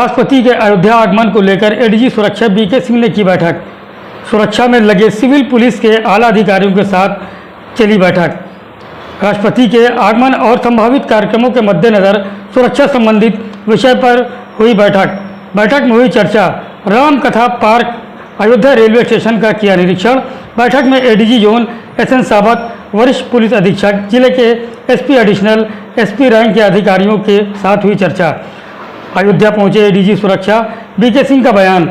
राष्ट्रपति के अयोध्या आगमन को लेकर एडीजी सुरक्षा बीके सिंह ने की बैठक। सुरक्षा में लगे सिविल पुलिस के आला अधिकारियों के साथ चली बैठक। राष्ट्रपति के आगमन और संभावित कार्यक्रमों के मद्देनज़र सुरक्षा संबंधित विषय पर हुई बैठक। बैठक में हुई चर्चा। राम कथा पार्क अयोध्या रेलवे स्टेशन का किया निरीक्षण। बैठक में एडीजी जोन एसएन सावत, वरिष्ठ पुलिस अधीक्षक, जिले के एसपी एडिशनल, एसपी रैंक के अधिकारियों के साथ हुई चर्चा। अयोध्या पहुंचे एडीजी सुरक्षा बीके सिंह का बयान।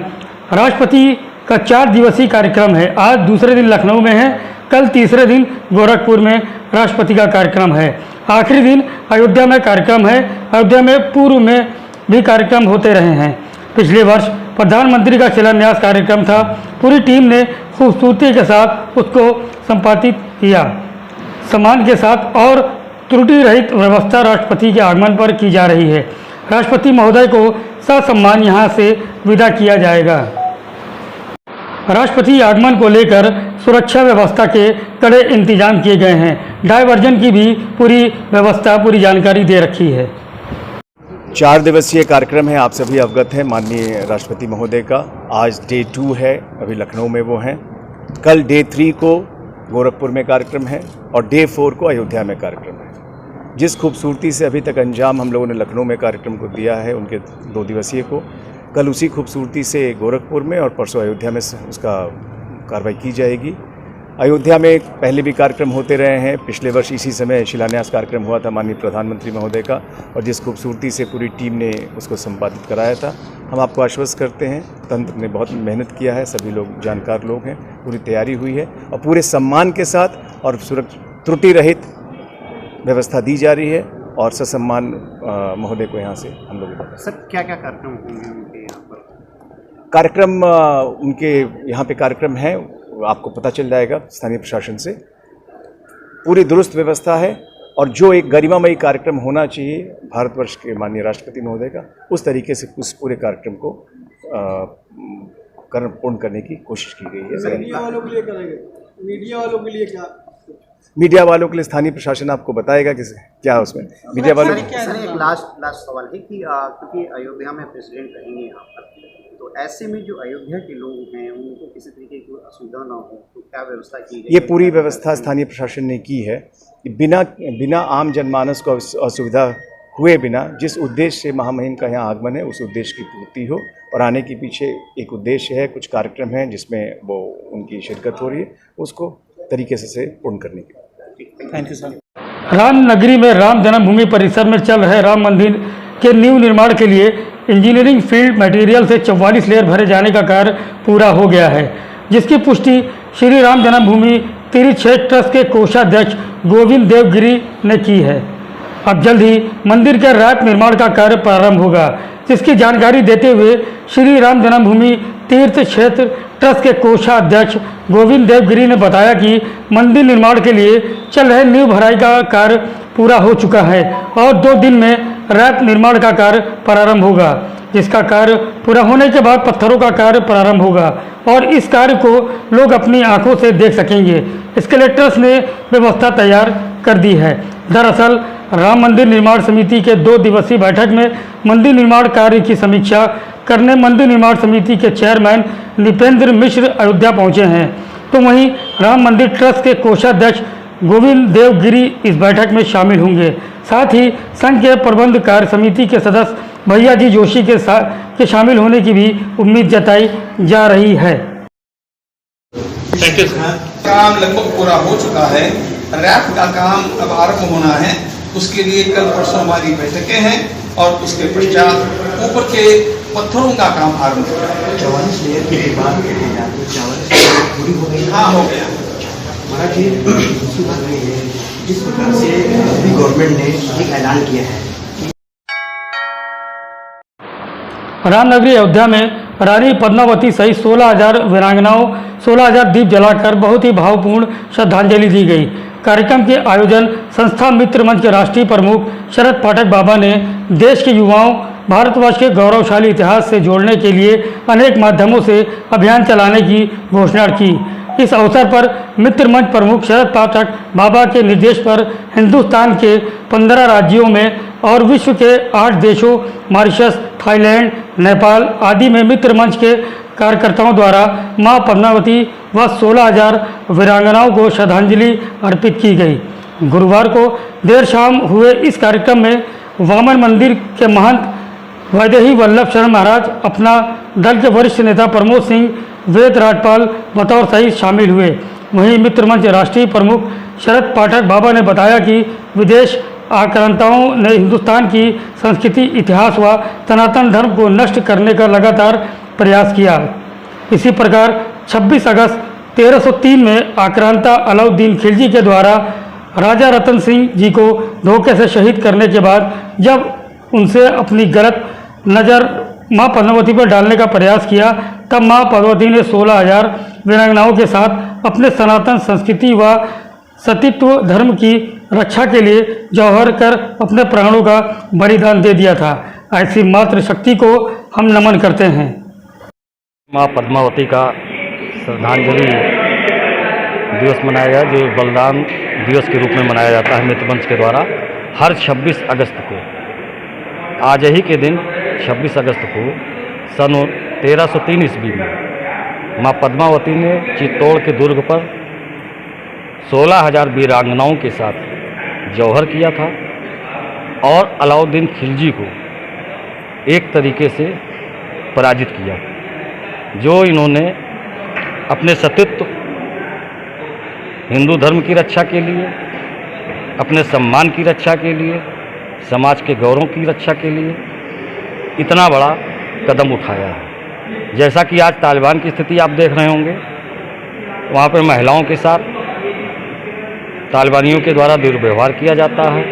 राष्ट्रपति का 4 दिवसीय कार्यक्रम है। आज दूसरे दिन लखनऊ में है, कल तीसरे दिन गोरखपुर में राष्ट्रपति का कार्यक्रम है, आखिरी दिन अयोध्या में कार्यक्रम है। अयोध्या में पूर्व में भी कार्यक्रम होते रहे हैं। पिछले वर्ष प्रधानमंत्री का शिलान्यास कार्यक्रम था। पूरी टीम ने खूबसूरती के साथ उसको संपादित किया। सम्मान के साथ और त्रुटि रहित व्यवस्था राष्ट्रपति के आगमन पर की जा रही है। राष्ट्रपति महोदय को ससम्मान यहाँ से विदा किया जाएगा। राष्ट्रपति आगमन को लेकर सुरक्षा व्यवस्था के कड़े इंतजाम किए गए हैं। डायवर्जन की भी पूरी व्यवस्था, पूरी जानकारी दे रखी है। 4 दिवसीय कार्यक्रम है, आप सभी अवगत हैं माननीय राष्ट्रपति महोदय का। आज डे 2 है, अभी लखनऊ में वो हैं। कल डे 3 को गोरखपुर में कार्यक्रम है और डे 4 को अयोध्या में कार्यक्रम है। जिस खूबसूरती से अभी तक अंजाम हम लोगों ने लखनऊ में कार्यक्रम को दिया है उनके 2 दिवसीय को, कल उसी खूबसूरती से गोरखपुर में और परसों अयोध्या में उसका कार्रवाई की जाएगी। अयोध्या में पहले भी कार्यक्रम होते रहे हैं। पिछले वर्ष इसी समय शिलान्यास कार्यक्रम हुआ था माननीय प्रधानमंत्री महोदय का, और जिस खूबसूरती से पूरी टीम ने उसको संपादित कराया था। हम आपको आश्वस्त करते हैं, तंत्र ने बहुत मेहनत किया है, सभी लोग जानकार लोग हैं, पूरी तैयारी हुई है और पूरे सम्मान के साथ और त्रुटि रहित व्यवस्था दी जा रही है और ससम्मान महोदय को यहाँ से हम लोग। सर, क्या क्या कार्यक्रम होंगे उनके यहाँ पर? कार्यक्रम उनके यहाँ पे कार्यक्रम है, आपको पता चल जाएगा स्थानीय प्रशासन से। पूरी दुरुस्त व्यवस्था है और जो एक गरिमामयी कार्यक्रम होना चाहिए भारतवर्ष के माननीय राष्ट्रपति महोदय का, उस तरीके से उस पूरे कार्यक्रम को पूर्ण करने की कोशिश की गई है। मीडिया वालों के लिए करेंगे? मीडिया वालों के लिए क्या? मीडिया वालों के लिए स्थानीय प्रशासन आपको बताएगा कि क्या है उसमें मीडिया वालों। सर, एक लास्ट सवाल है कि क्योंकि अयोध्या में प्रेसिडेंट रहेंगे यहाँ पर, तो ऐसे में जो अयोध्या के लोग हैं उनको किसी तरीके की असुविधा ना हो, तो क्या व्यवस्था की गई? ये पूरी व्यवस्था स्थानीय प्रशासन ने की है। बिना आम जनमानस को असुविधा हुए बिना जिस उद्देश्य से महामहिम का यहाँ आगमन है उस उद्देश्य की पूर्ति हो, और आने के पीछे एक उद्देश्य है, कुछ कार्यक्रम हैं जिसमें वो उनकी शिरकत हो रही है, उसको तरीके से पूर्ण करने की। Thank you sir. राम नगरी में राम जन्मभूमि परिसर में चल रहे राम मंदिर के नींव निर्माण के लिए इंजीनियरिंग फील्ड मटेरियल से 44 लेयर भरे जाने का कार्य पूरा हो गया है, जिसकी पुष्टि श्री राम जन्मभूमि तीर्थ क्षेत्र ट्रस्ट के कोषाध्यक्ष गोविंद देव गिरी ने की है। अब जल्द ही मंदिर के रैप निर्माण का कार्य प्रारंभ होगा, जिसकी जानकारी देते हुए श्री राम जन्मभूमि तीर्थ क्षेत्र ट्रस्ट के कोषाध्यक्ष गोविंद देव गिरी ने बताया कि मंदिर निर्माण के लिए चल रहे नींव भराई का कार्य पूरा हो चुका है और 2 दिन में रैप निर्माण का कार्य प्रारंभ होगा, जिसका कार्य पूरा होने के बाद पत्थरों का कार्य प्रारंभ होगा और इस कार्य को लोग अपनी आंखों से देख सकेंगे। स्केलेटर्स ने व्यवस्था तैयार कर दी है। दरअसल राम मंदिर निर्माण समिति के 2 दिवसीय बैठक में मंदिर निर्माण कार्य की समीक्षा करने मंदिर निर्माण समिति के चेयरमैन निपेंद्र मिश्र अयोध्या पहुंचे हैं, तो वहीं राम मंदिर ट्रस्ट के कोषाध्यक्ष गोविंद देव गिरी इस बैठक में शामिल होंगे। साथ ही संघ के प्रबंध कार्य समिति के सदस्य भैया जी जोशी के शामिल होने की भी उम्मीद जताई जा रही है। काम लगभग पूरा हो चुका है। रैप का काम अब आरंभ होना है, उसके लिए कल परसों हमारी बैठकें हैं और उसके पश्चात ऊपर के पत्थरों का काम आरंभ होगा। 44 लेयर की बात करें तो 44 लेयर पूरी हो गई? हाँ, हो गया। हमारा दूसरी बात ये है, जिस प्रकार से अभी गवर्नमेंट ने एक ऐलान किया है। रामनगरी अयोध्या में रानी पद्मावती सहित 16,000 वीरांगनाओं 16,000 दीप जलाकर बहुत ही भावपूर्ण श्रद्धांजलि दी गई। कार्यक्रम के आयोजन संस्था मित्र मंच के राष्ट्रीय प्रमुख शरद पाठक बाबा ने देश के युवाओं भारतवर्ष के गौरवशाली इतिहास से जोड़ने के लिए अनेक माध्यमों से अभियान चलाने की घोषणा की। इस अवसर पर मित्र मंच प्रमुख शरद पाठक बाबा के निर्देश पर हिंदुस्तान के 15 राज्यों में और विश्व के 8 देशों मॉरिशस, थाईलैंड, नेपाल आदि में मित्र मंच के कार्यकर्ताओं द्वारा मां पद्मावती व 16,000 वीरांगनाओं को श्रद्धांजलि अर्पित की गई। गुरुवार को देर शाम हुए इस कार्यक्रम में वामन मंदिर के महंत वैदेही वल्लभ शरण महाराज, अपना दल के वरिष्ठ नेता प्रमोद सिंह, वेद राजपाल बतौर सहित शामिल हुए। वहीं मित्र मंच राष्ट्रीय प्रमुख शरद पाठक बाबा ने बताया कि विदेश आक्रांताओं ने हिंदुस्तान की संस्कृति, इतिहास व सनातन धर्म को नष्ट करने का लगातार प्रयास किया। इसी प्रकार 26 अगस्त 1303 में आक्रांता अलाउद्दीन खिलजी के द्वारा राजा रतन सिंह जी को धोखे से शहीद करने के बाद जब उनसे अपनी गलत नज़र मां पद्मावती पर डालने का प्रयास किया, तब मां पद्मावती ने 16,000 वीरांगनाओं के साथ अपने सनातन संस्कृति व सतीत्व धर्म की रक्षा के लिए जौहर कर अपने प्राणों का बलिदान दे दिया था। ऐसी मातृ शक्ति को हम नमन करते हैं। माँ पद्मावती का श्रद्धांजलि दिवस मनाया गया, जो बलिदान दिवस के रूप में मनाया जाता है मित्र मंच के द्वारा हर 26 अगस्त को। आज ही के दिन 26 अगस्त को सन 1303 ईस्वी में माँ पद्मावती ने चित्तौड़ के दुर्ग पर 16,000 वीरांगनाओं के साथ जौहर किया था और अलाउद्दीन खिलजी को एक तरीके से पराजित किया, जो इन्होंने अपने सतीत्व, हिंदू धर्म की रक्षा के लिए, अपने सम्मान की रक्षा के लिए, समाज के गौरव की रक्षा के लिए इतना बड़ा कदम उठाया है। जैसा कि आज तालिबान की स्थिति आप देख रहे होंगे, वहाँ पर महिलाओं के साथ तालिबानियों के द्वारा दुर्व्यवहार किया जाता है,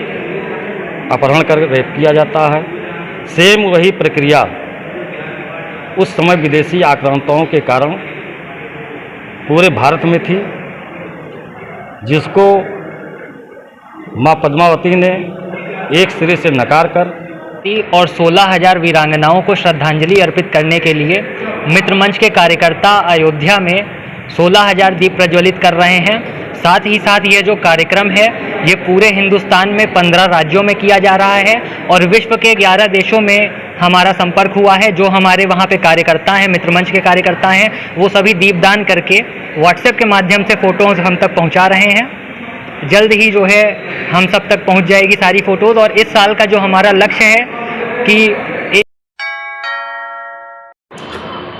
अपहरण कर रेप किया जाता है। सेम वही प्रक्रिया उस समय विदेशी आक्रांताओं के कारण पूरे भारत में थी, जिसको माँ पद्मावती ने एक सिरे से नकार कर और 16,000 वीरांगनाओं को श्रद्धांजलि अर्पित करने के लिए मित्र मंच के कार्यकर्ता अयोध्या में 16,000 दीप प्रज्वलित कर रहे हैं। साथ ही साथ ये जो कार्यक्रम है ये पूरे हिंदुस्तान में 15 राज्यों में किया जा रहा है और विश्व के 11 देशों में हमारा संपर्क हुआ है। जो हमारे वहाँ पे कार्यकर्ता हैं, मित्र मंच के कार्यकर्ता हैं, वो सभी दीपदान करके व्हाट्सएप के माध्यम से फ़ोटोज़ हम तक पहुँचा रहे हैं। जल्द ही जो है हम सब तक पहुँच जाएगी सारी फ़ोटोज़। और इस साल का जो हमारा लक्ष्य है कि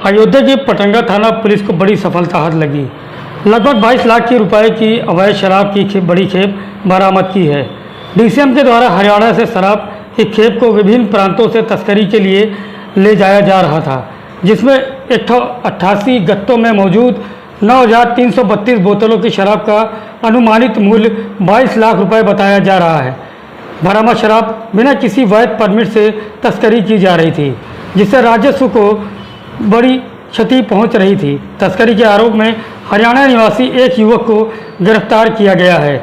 अयोध्या के पटंगा थाना पुलिस को बड़ी सफलता हाथ लगी। लगभग 22 लाख के रुपए की अवैध शराब की बड़ी खेप बरामद की है। डीसीएम के द्वारा हरियाणा से शराब की खेप को विभिन्न प्रांतों से तस्करी के लिए ले जाया जा रहा था, जिसमें 188 गत्तों में मौजूद 9,332 बोतलों की शराब का अनुमानित मूल्य 22 लाख रुपए बताया जा रहा है। बरामद शराब बिना किसी वैध परमिट से तस्करी की जा रही थी, जिससे राजस्व को बड़ी क्षति पहुंच रही थी। तस्करी के आरोप में हरियाणा निवासी एक युवक को गिरफ्तार किया गया है।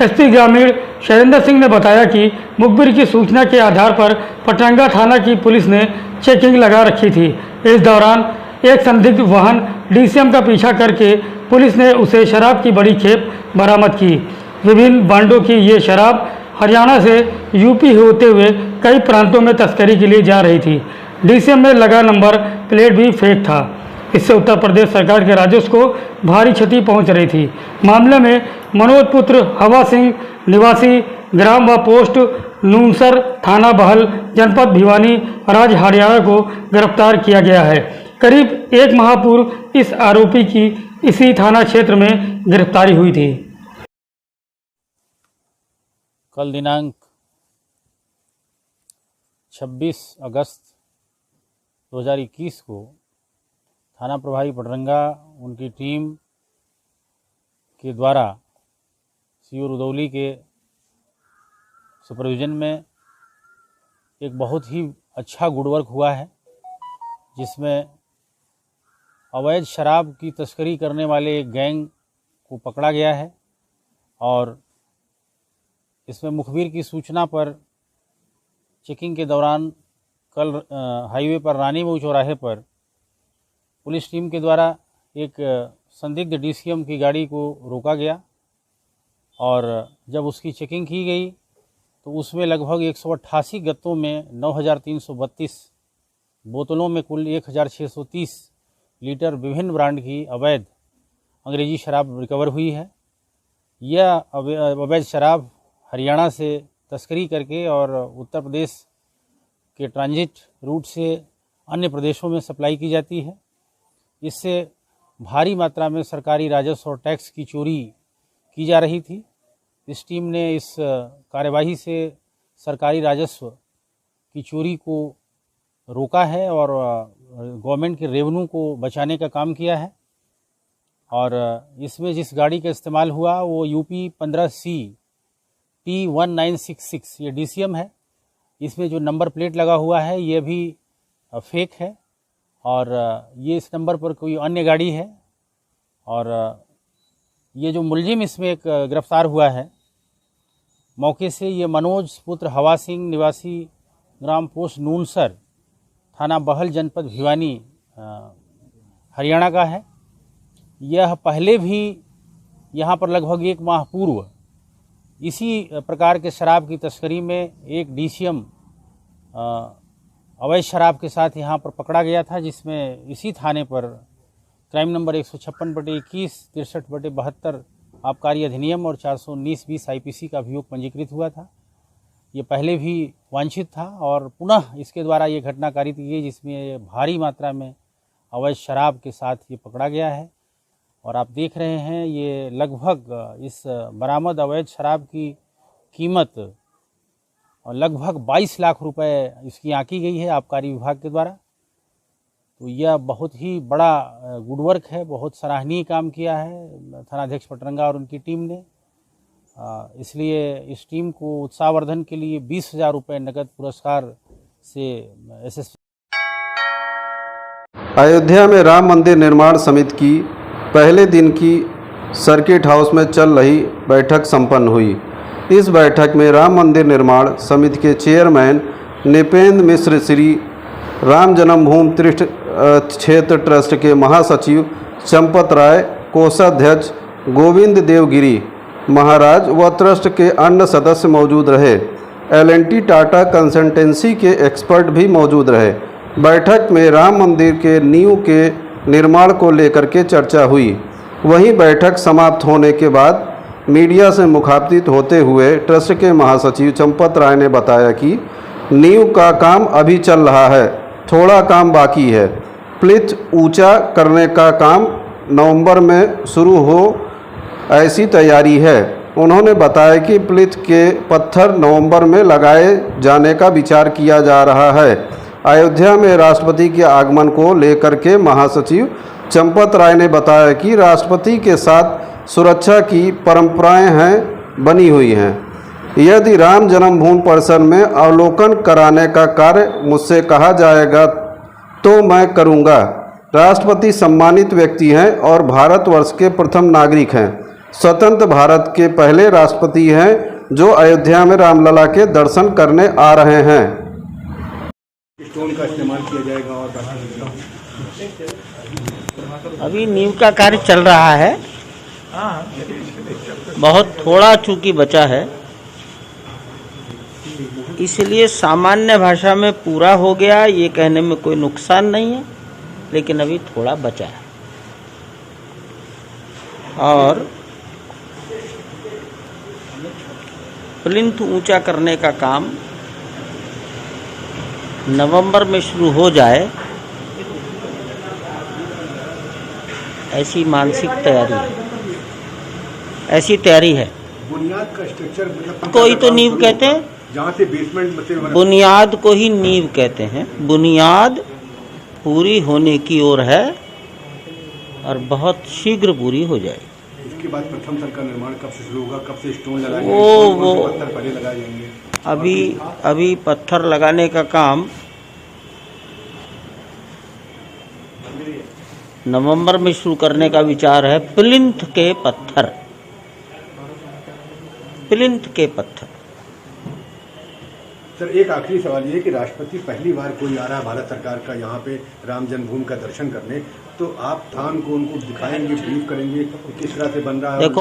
एसपी ग्रामीण शैलेंद्र सिंह ने बताया कि मुखबिर की सूचना के आधार पर पटंगा थाना की पुलिस ने चेकिंग लगा रखी थी। इस दौरान एक संदिग्ध वाहन डीसीएम का पीछा करके पुलिस ने उसे शराब की बड़ी खेप बरामद की। विभिन्न बांडों की ये शराब हरियाणा से यूपी होते हुए कई प्रांतों में तस्करी के लिए जा रही थी। डीसीएम में लगा नंबर प्लेट भी फेक था। इससे उत्तर प्रदेश सरकार के राजस्व को भारी क्षति पहुंच रही थी। मामले में मनोज पुत्र हवा सिंह निवासी ग्राम व पोस्ट नूनसर, थाना बहल, जनपद भिवानी, राज्य हरियाणा को गिरफ्तार किया गया है। करीब 1 माह पूर्व इस आरोपी की इसी थाना क्षेत्र में गिरफ्तारी हुई थी। कल दिनांक 26 अगस्त 2021 को थाना प्रभारी पटरंगा उनकी टीम के द्वारा सीओ रुदौली के सुपरविजन में एक बहुत ही अच्छा गुडवर्क हुआ है, जिसमें अवैध शराब की तस्करी करने वाले एक गैंग को पकड़ा गया है। और इसमें मुखबिर की सूचना पर चेकिंग के दौरान कल हाईवे पर रानी मऊ चौराहे पर पुलिस टीम के द्वारा एक संदिग्ध डीसीएम की गाड़ी को रोका गया और जब उसकी चेकिंग की गई तो उसमें लगभग 188 गत्तों में 9,332 बोतलों में कुल 1,630 लीटर विभिन्न ब्रांड की अवैध अंग्रेजी शराब रिकवर हुई है। यह अवैध शराब हरियाणा से तस्करी करके और उत्तर प्रदेश के ट्रांजिट रूट से अन्य प्रदेशों में सप्लाई की जाती है। इससे भारी मात्रा में सरकारी राजस्व और टैक्स की चोरी की जा रही थी। इस टीम ने इस कार्यवाही से सरकारी राजस्व की चोरी को रोका है और गवर्नमेंट के रेवेन्यू को बचाने का काम किया है। और इसमें जिस गाड़ी का इस्तेमाल हुआ वो यूपी 15C T1966 ये डीसीएम है। इसमें जो नंबर प्लेट लगा हुआ है ये भी फेक है और ये इस नंबर पर कोई अन्य गाड़ी है। और ये जो मुलजिम इसमें एक गिरफ्तार हुआ है मौके से, ये मनोज पुत्र हवा सिंह निवासी ग्राम पोस्ट नूनसर थाना बहल जनपद भिवानी हरियाणा का है। यह पहले भी यहाँ पर लगभग 1 माह पूर्व इसी प्रकार के शराब की तस्करी में एक डीसीएम अवैध शराब के साथ यहाँ पर पकड़ा गया था, जिसमें इसी थाने पर क्राइम नंबर 156/21, 63/72 आबकारी अधिनियम और 419-20 आईपीसी का अभियोग पंजीकृत हुआ था। ये पहले भी वांछित था और पुनः इसके द्वारा ये घटना कारित की गई जिसमें भारी मात्रा में अवैध शराब के साथ ये पकड़ा गया है। और आप देख रहे हैं ये लगभग इस बरामद अवैध शराब की कीमत और लगभग 22 लाख रुपए इसकी आंकी गई है आबकारी विभाग के द्वारा। तो यह बहुत ही बड़ा गुडवर्क है, बहुत सराहनीय काम किया है थानाध्यक्ष पटरंगा और उनकी टीम ने। इसलिए इस टीम को उत्साहवर्धन के लिए 20,000 रुपये नकद पुरस्कार से एसएसपी। अयोध्या में राम मंदिर निर्माण समिति की पहले दिन की सर्किट हाउस में चल रही बैठक संपन्न हुई। इस बैठक में राम मंदिर निर्माण समिति के चेयरमैन निपेंद्र मिश्र, श्री राम जन्मभूमि तीर्थ क्षेत्र ट्रस्ट के महासचिव चंपत राय, कोषाध्यक्ष गोविंद देवगिरी महाराज व ट्रस्ट के अन्य सदस्य मौजूद रहे। L&T टाटा कंसल्टेंसी के एक्सपर्ट भी मौजूद रहे। बैठक में राम मंदिर के नींव के निर्माण को लेकर के चर्चा हुई। वहीं बैठक समाप्त होने के बाद मीडिया से मुखातिब होते हुए ट्रस्ट के महासचिव चंपत राय ने बताया कि नींव का काम अभी चल रहा है, थोड़ा काम बाकी है। प्लिथ ऊंचा करने का काम नवंबर में शुरू हो ऐसी तैयारी है। उन्होंने बताया कि प्लिथ के पत्थर नवंबर में लगाए जाने का विचार किया जा रहा है। अयोध्या में राष्ट्रपति के आगमन को लेकर के महासचिव चंपत राय ने बताया कि राष्ट्रपति के साथ सुरक्षा की परंपराएं हैं बनी हुई हैं। यदि राम जन्मभूमि परिसर में अवलोकन कराने का कार्य मुझसे कहा जाएगा तो मैं करूंगा। राष्ट्रपति सम्मानित व्यक्ति हैं और भारतवर्ष के प्रथम नागरिक हैं। स्वतंत्र भारत के पहले राष्ट्रपति हैं जो अयोध्या में रामलला के दर्शन करने आ रहे हैं। स्टोन का इस्तेमाल किया जाएगा और अभी नींव का कार्य चल रहा है, बहुत थोड़ा चूंकि बचा है, इसलिए सामान्य भाषा में पूरा हो गया ये कहने में कोई नुकसान नहीं है, लेकिन अभी थोड़ा बचा है। और प्लिंथ ऊंचा करने का काम नवंबर में शुरू हो जाए ऐसी मानसिक तैयारी है, ऐसी तैयारी है। बुनियाद का स्ट्रक्चर को ही तो नींव कहते हैं, जहाँ से बेसमेंट बुनियाद को ही नींव कहते हैं। बुनियाद पूरी होने की ओर है और बहुत शीघ्र पूरी हो जाएगी। इसके बाद प्रथम स्थल का निर्माण कब से शुरू होगा, कब से स्टोन लगाएंगे, वो पत्थर पहले लगाए जाएंगे? अभी पत्थर लगाने का काम नवंबर में शुरू करने का विचार है। प्लिंथ के पत्थर, प्लिंथ के पत्थर सर एक आखिरी सवाल ये है कि राष्ट्रपति पहली बार कोई आ रहा है भारत सरकार का यहाँ पे राम जन्मभूमि का दर्शन करने, तो आप थान को उनको दिखाएंगे, ब्रीफ करेंगे कि किस तरह से बन रहा है।